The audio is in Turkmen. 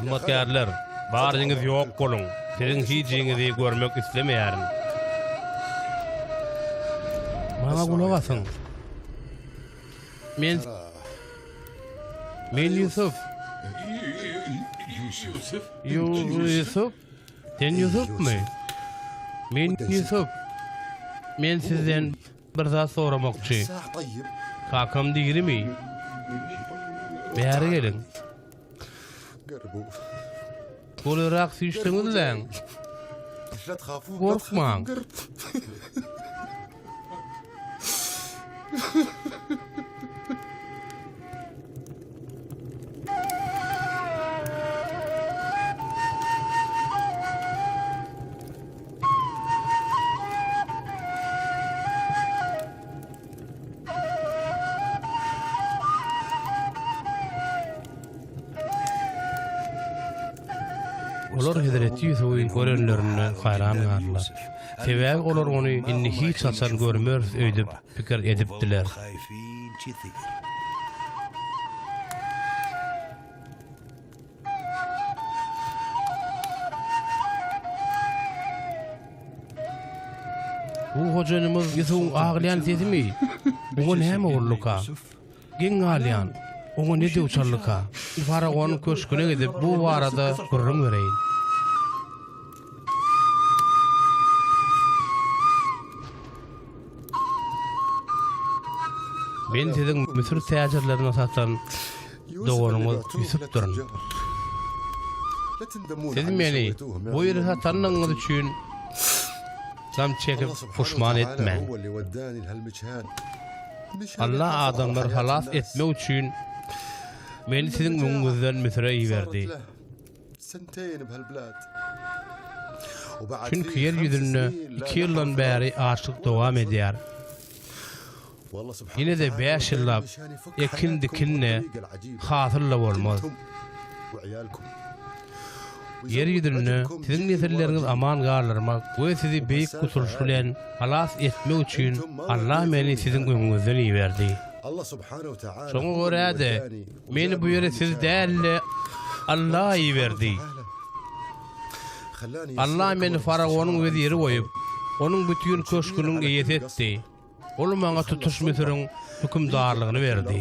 Hizmetkarlar, barıňyz ýok bolun. Siziň hiçiňizi görmek islemeýärin. Maňa gulak asyň. Men Yusuf. Yusuf? Sen Yusufmy? Men Yusuf. Men sizden bir zat soramakçy. Kakam diýermi? Bäri gelin. Golarak süýşdiňizler. Korkmaň. Olar Hazreti Yusuf'un görenlerine hayran kaldılar. Sebäbi olar onu inni hiç açan görmez öýdüp pikir edipdiler. Bu hocanymyz Yusuf'un aglayan sesimi? Bu näme bolluka? Giň alyan. Oňa ne diýýärlika? Faragon köşküne gidip bu barada gurrun bereýin. Ben siziň Misir täjirlerini satan dogonuňyz Yusufdyr. Siz meni bu ýere satanyňyz üçin sam çekip puşman etmeň. Allah adamlar halas etmek üçin meni siziň öňüňizden Misir'e iýerdi. Çünki yer ýüzünde 2 ýyldan bäri açlyk dowam edýär. Yine de 5 ýyllap ekin dikinne hatırla bolmaz. Yer ýüzünde siziň nesilleriniz aman garlarmak we sizi beýik guturuş bilen halas etmek üçin Allah meni siziň öňüňizden iýerdi. Şoňa görä-de meni bu ýere siz dälle Allah iýerdi. Allah meni Faraonyň weziri goýup, onuň bütün köşküniň eýet etdi. Ol maňa tutuş Misiriň hükümdarlygyny berdi.